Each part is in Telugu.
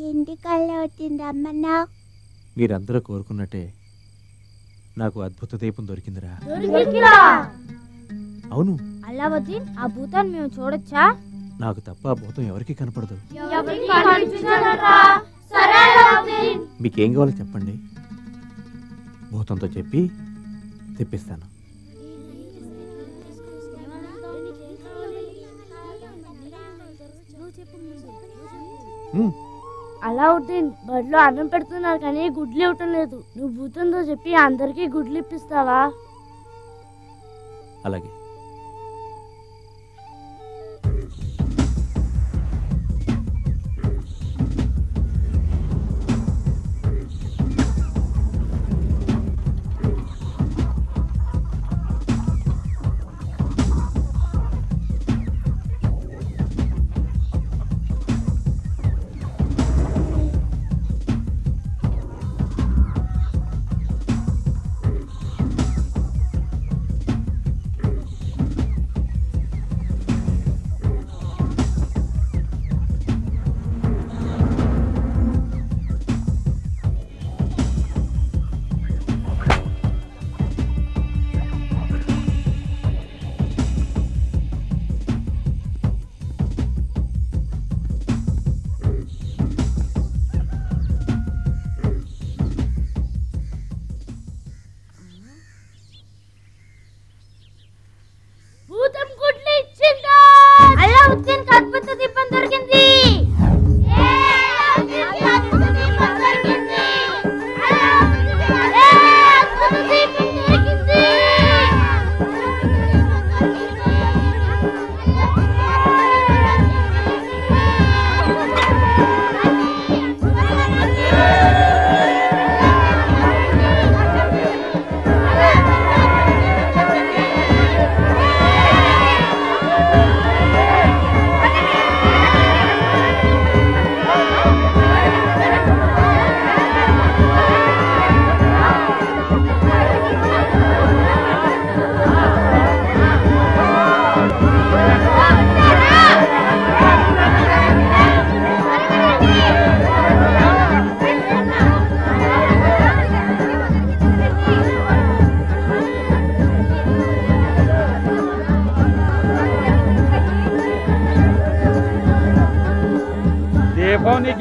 ఇంటికల్లా వచ్చింది రమ్మన్నా. మీరందరూ కోరుకున్నట్టే నాకు అద్భుత దీపం దొరికిందిరా. అవును, అలావుద్దీన్, ఆ భూతాన్ని మేము చూడొచ్చా? నాకు తప్ప ఆ భూతం ఎవరికి కనపడదు. మీకేం కావాలో చెప్పండి, భూతంతో చెప్పి తెప్పిస్తాను. అలావుద్దీన్, బడిలో అన్నం పెడుతున్నారు కానీ గుడ్లు ఇవ్వటం లేదు. నువ్వు భూతంతో చెప్పి అందరికీ గుడ్లు ఇప్పిస్తావా? అలాగే.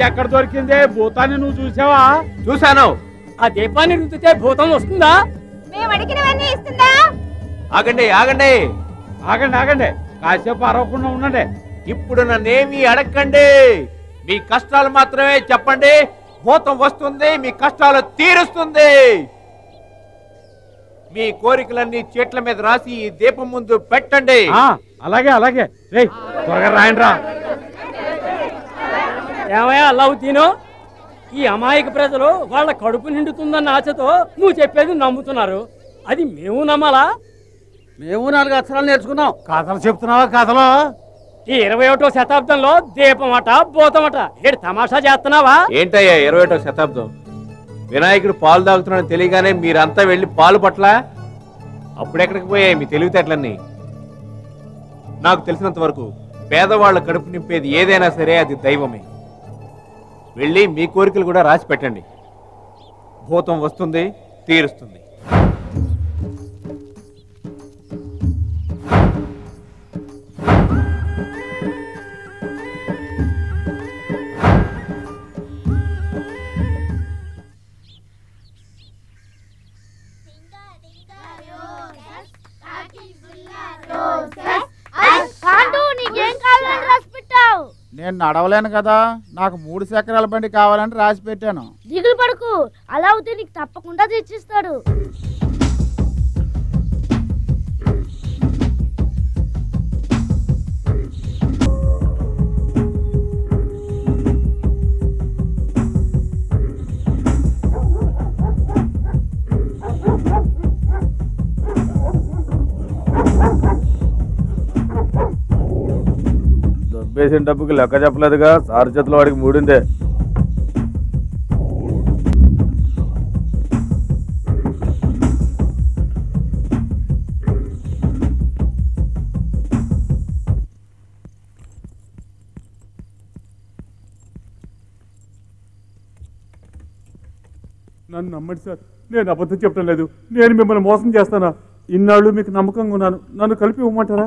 ఎక్కడ దొరికిందే భూతాన్ని? నువ్వు చూసావా? చూశాను. ఆ దీపాన్ని రుద్దితే భూతం వస్తుందా? మేము అడిగినవన్నీ ఇస్తుందా? ఆగండి ఆగండి ఆగండి ఆగండి, కాసేపు అరవకుండా ఉండండి. ఇప్పుడు నన్నేమి అడగండి, మీ కష్టాలు మాత్రమే చెప్పండి. భూతం వస్తుంది, మీ కష్టాలు తీరుస్తుంది. మీ కోరికలన్నీ చెట్ల మీద రాసి ఈ దీపం ముందు పెట్టండి. అలాగే అలాగే, త్వరగా రాయండి రా. ఏమయ్యా అలావుద్దీను, ఈ అమాయక ప్రజలు వాళ్ళ కడుపు నిండుతుందన్న ఆశతో నువ్వు చెప్పేది నమ్ముతున్నారు. అది మేము నమ్మాలా? మేము 4 అక్షరాలు నేర్చుకున్నాం. కథలు చెప్తున్నావా? కథలు ఈ 21వ శతాబ్దంలో దీపమట భూతమట ఏడు తమాషా చేస్తున్నావా? ఏంటయ్యా 21వ శతాబ్దం? వినాయకుడు పాలు తాగుతున్నాడని తెలియగానే మీరంతా వెళ్ళి పాలు పట్ల అప్పుడెక్కడికి పోయాయి మీ తెలివితేటలన్నీ? నాకు తెలిసినంత వరకు పేదవాళ్ళ కడుపు నింపేది ఏదైనా సరే అది దైవమే. వెళ్ళి మీ కోరికలు కూడా రాసి పెట్టండి. భూతం వస్తుంది, తీరుస్తుంది. నేను నడవలేను కదా, నాకు 3 చక్రాల బండి కావాలని రాసి పెట్టాను. దిగులు పడుకు, అలావుద్దీన్ నీకు తప్పకుండా తెచ్చిస్తాడు. దొబ్బేసిన డబ్బుకి లెక్క చెప్పలేదుగా, సార్ చేతిలో వాడికి మూడిందే. నన్ను నమ్మండి సార్, నేను అబద్ధం చెప్పడం లేదు. నేను మిమ్మల్ని మోసం చేస్తానా? ఇన్నాళ్ళు మీకు నమ్మకంగా ఉన్నాను, నన్ను కలిపి ఇవ్వమంటారా?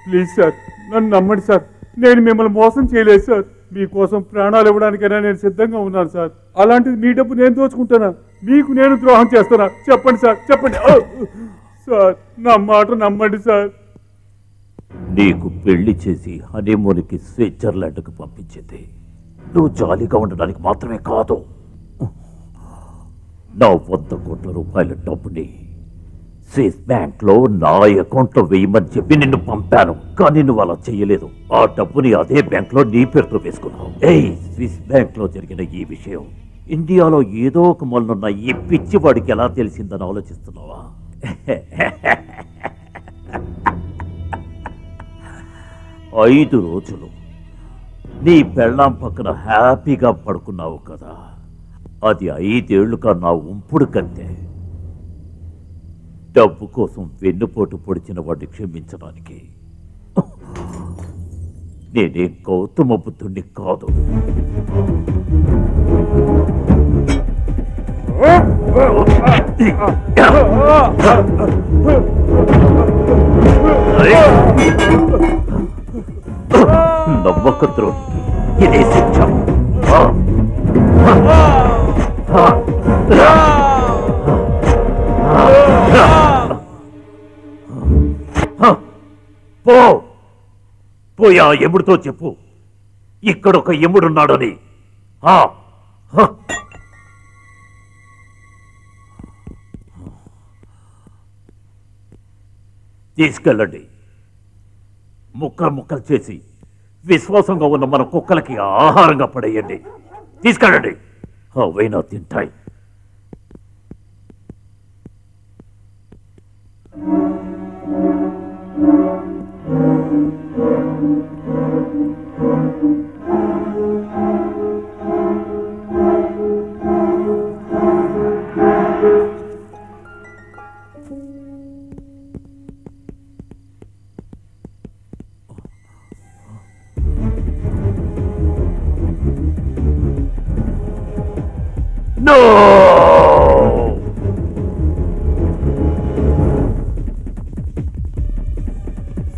ప్లీజ్ సార్, నన్ను నమ్మండి సార్, నేను మిమ్మల్ని మోసం చేయలేదు సార్. మీకోసం ప్రాణాలు ఇవ్వడానికైనా నేను సిద్ధంగా ఉన్నాను సార్. అలాంటిది మీ డబ్బు నేను దోచుకుంటానా? మీకు నేను ద్రోహం చేస్తానా? చెప్పండి సార్, చెప్పండి సార్, నా మాట నమ్మండి సార్. నీకు పెళ్లి చేసి హనీమూన్కి స్విట్జర్లాండ్కు పంపించింది నువ్వు జాలీగా ఉండడానికి మాత్రమే కాదు. నా 100 కోట్ల రూపాయల డబ్బుని స్విస్ బ్యాంక్లో నా అకౌంట్లో వేయమని చెప్పి నిన్ను పంపాను, కానీ నువ్వు అలా చెయ్యలేదు. ఆ డబ్బుని అదే బ్యాంక్లో నీ పేరుతో వేసుకున్నావు. స్విస్ బ్యాంక్లో జరిగిన ఈ విషయం ఇండియాలో ఏదో ఒక మొలనున్న ఈ పిచ్చివాడికి ఎలా తెలిసిందని ఆలోచిస్తున్నావా? 5 రోజులు నీ పెళ్ళాం పక్కన హ్యాపీగా పడుకున్నావు కదా, అది 5 ఏళ్లుగా నా ఉంపుడు కంటే. డబ్బు కోసం వెన్నుపోటు పొడిచిన వాడిని క్షమించడానికి నేనే గౌతమ బుద్ధుణ్ణి కాదు. నమ్మక ద్రోహికి ఇదే శిక్ష. పోయా ఎముడితో చెప్పు, ఇక్కడొక ఎముడున్నాడని. తీసుకెళ్ళండి, ముక్కలు ముక్కలు చేసి విశ్వాసంగా ఉన్న మన కుక్కలకి ఆహారంగా పడేయండి. తీసుకెళ్ళండి, అవైనా తింటాయి.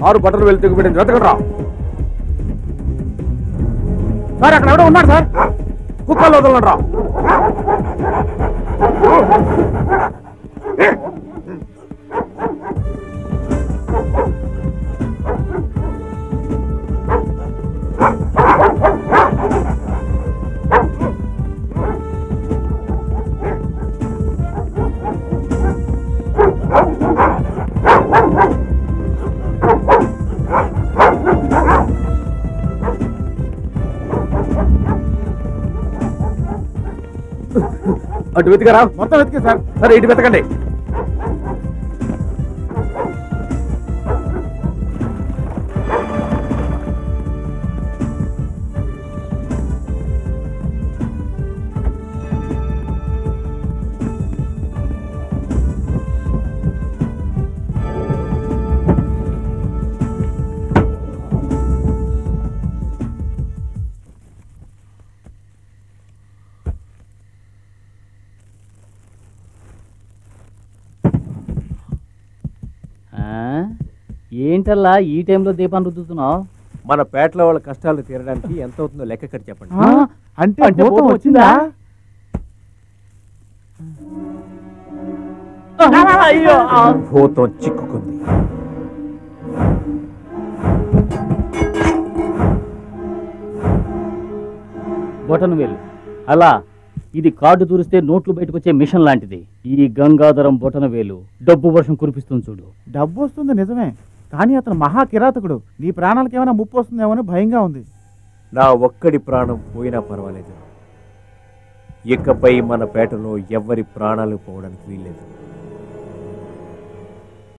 సారు బట్టలు వెళ్ళి తెగిపెట్టింది, వెతకరా సార్. అక్కడ ఎవడో ఉన్నాడు సార్, కుక్కలు వదలండి రా. అటు వెతికరా. మొత్తం వెతికే సార్. సరే ఇటు వెతకండి. ఏంటల్లా ఈ టైంలో దీపాన్ని రుద్దుతున్నావు? మన పేటలో వాళ్ళ కష్టాలు తీరడానికి ఎంత అవుతుందో లెక్క కట్టి చెప్పండి. అంటే భూతం వచ్చిందా? భూతం చిక్కుకుంది. బొటను వేలు అలా ఇది కార్డు తూరిస్తే నోట్లు బయటకొచ్చే మిషన్ లాంటిది. ఈ గంగాధరం బొటన వేలు డబ్బు వర్షం కురిపిస్తుంది చూడు. డబ్బు వస్తుంది నిజమే, కానీ అతను మహా కిరాతకుడు. నీ ప్రాణాలకు ఏమైనా ముప్పు వస్తుందేమో అని భయంగా ఉంది. నా ఒక్కడి ప్రాణం పోయినా పర్వాలేదు, ఇకపై మన పేటలో ఎవ్వరి ప్రాణాలు పోవడానికి వీల్లేదు.